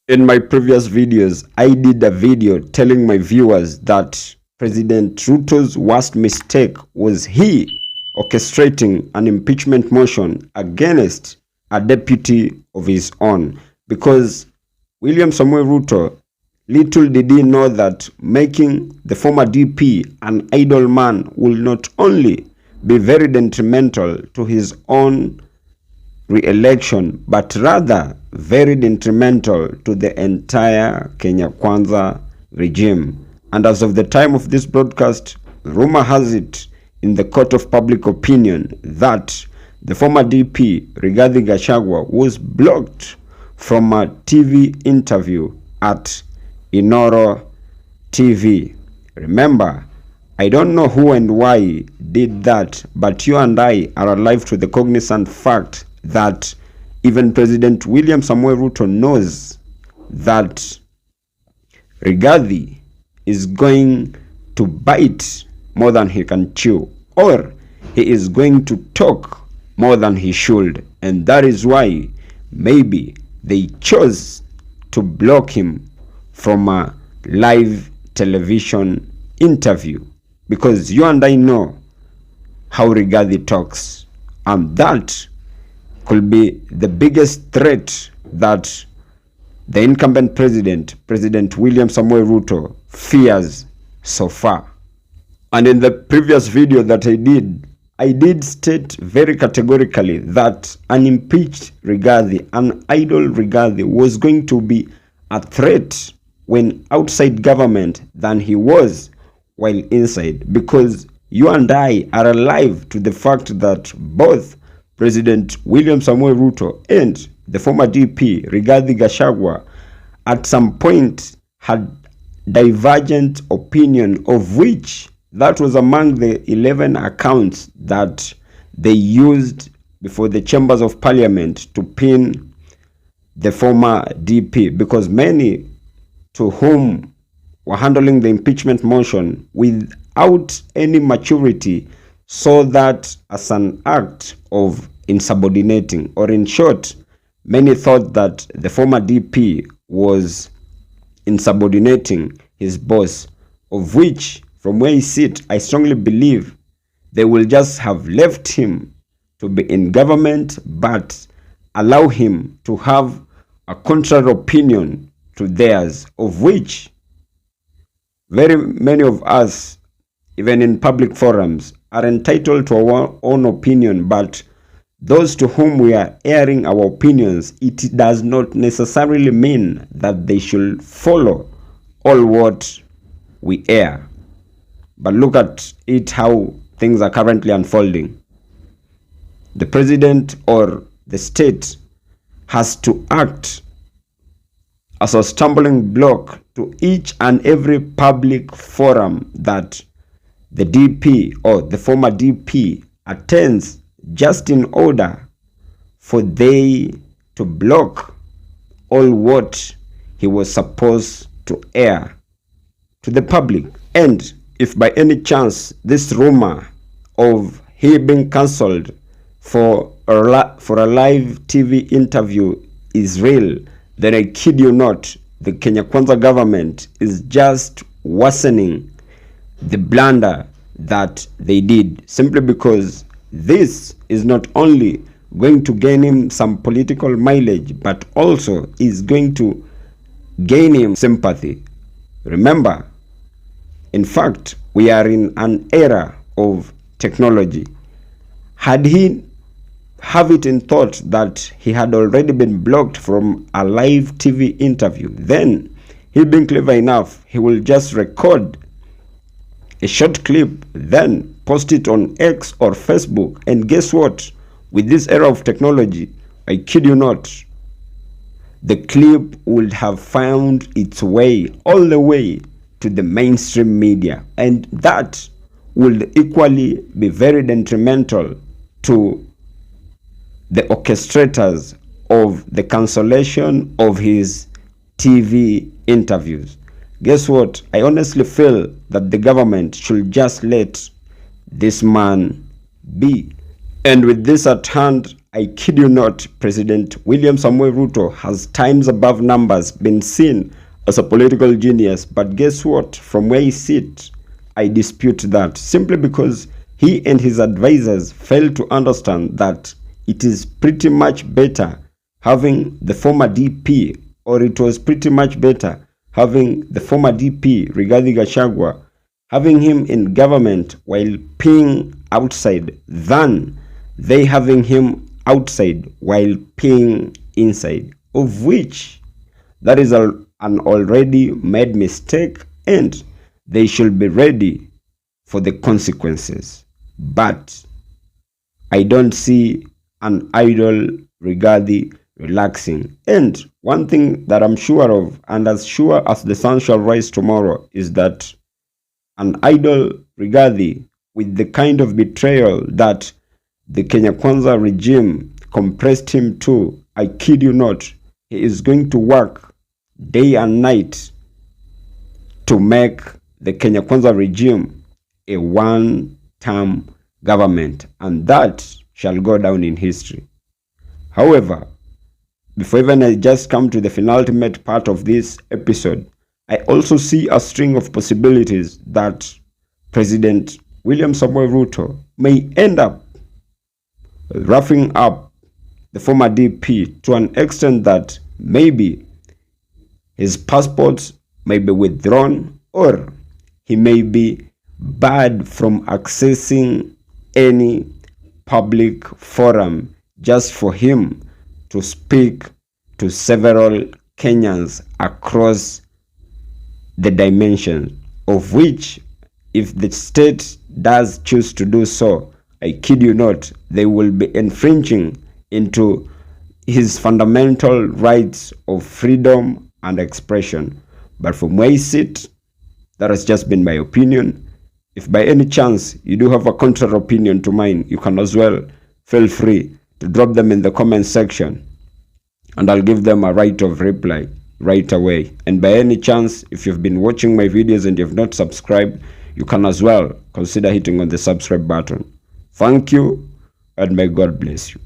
In my previous videos, I did a video telling my viewers that President Ruto's worst mistake was he orchestrating an impeachment motion against a deputy of his own. Because William Samoei Ruto, little did he know that making the former DP an idle man will not only be very detrimental to his own re-election, but rather very detrimental to the entire Kenya Kwanza regime. And as of the time of this broadcast, rumor has it in the court of public opinion that the former DP, Rigathi Gachagua, was blocked from a TV interview at Inoro TV. Remember, I don't know who and why did that, but you and I are alive to the cognizant fact that even President William Samoei Ruto knows that Rigathi is going to bite more than he can chew, or he is going to talk more than he should, and that is why maybe they chose to block him from a live television interview, because you and I know how Rigathi talks, and that could be the biggest threat that the incumbent president, President William Samoei Ruto, fears so far. And in the previous video that I did state very categorically that an impeached Rigathi, an idle Rigathi, was going to be a threat when outside government than he was while inside, because you and I are alive to the fact that both President William Samoei Ruto and the former DP, Rigathi Gachagua, at some point had divergent opinion, of which that was among the 11 accounts that they used before the chambers of parliament to pin the former DP, because many to whom were handling the impeachment motion without any maturity saw that as an act of insubordinating, or in short, many thought that the former DP was insubordinating his boss, of which, from where he sits, I strongly believe they will just have left him to be in government, but allow him to have a contrary opinion to theirs, of which very many of us, even in public forums, are entitled to our own opinion, but those to whom we are airing our opinions, it does not necessarily mean that they should follow all what we air. But look at it, how things are currently unfolding. The president or the state has to act as a stumbling block to each and every public forum that the DP or the former DP attends, just in order for they to block all what he was supposed to air to the public. And if by any chance this rumor of he being cancelled for a live TV interview is real, then I kid you not, the Kenya Kwanza government is just worsening the blunder that they did, simply because this is not only going to gain him some political mileage, but also is going to gain him sympathy. Remember, in fact, we are in an era of technology. Had he have it in thought that he had already been blocked from a live TV interview, then he being clever enough, he will just record a short clip, then post it on X or Facebook, and guess what? With this era of technology, I kid you not, the clip would have found its way all the way to the mainstream media, and that would equally be very detrimental to the orchestrators of the cancellation of his TV interviews. Guess what? I honestly feel that the government should just let this man be. And with this at hand, I kid you not, President William Samoei Ruto has times above numbers been seen as a political genius, but guess what? From where he sits, I dispute that, simply because he and his advisors fail to understand that it is pretty much better having the former DP, or it was pretty much better having the former DP, Rigathi Gachagua, having him in government while peeing outside, than they having him outside while peeing inside, of which that is an already made mistake, and they should be ready for the consequences. But I don't see an idle Rigathi relaxing. And one thing that I'm sure of, and as sure as the sun shall rise tomorrow, is that an idle Rigathi, with the kind of betrayal that the Kenya Kwanza regime compressed him to, I kid you not, he is going to work day and night to make the Kenya Kwanza regime a one-term government, and that shall go down in history. However, before even I just come to the penultimate part of this episode, I also see a string of possibilities that President William Samoei Ruto may end up roughing up the former DP to an extent that maybe his passports may be withdrawn, or he may be barred from accessing any public forum just for him to speak to several Kenyans across the dimension, of which, if the state does choose to do so, I kid you not, they will be infringing into his fundamental rights of freedom and expression. But from where I sit, that has just been my opinion. If by any chance you do have a contrary opinion to mine, you can as well feel free to drop them in the comment section, and I'll give them a right of reply right away. And by any chance, if you've been watching my videos and you've not subscribed, you can as well consider hitting on the subscribe button. Thank you, and may God bless you.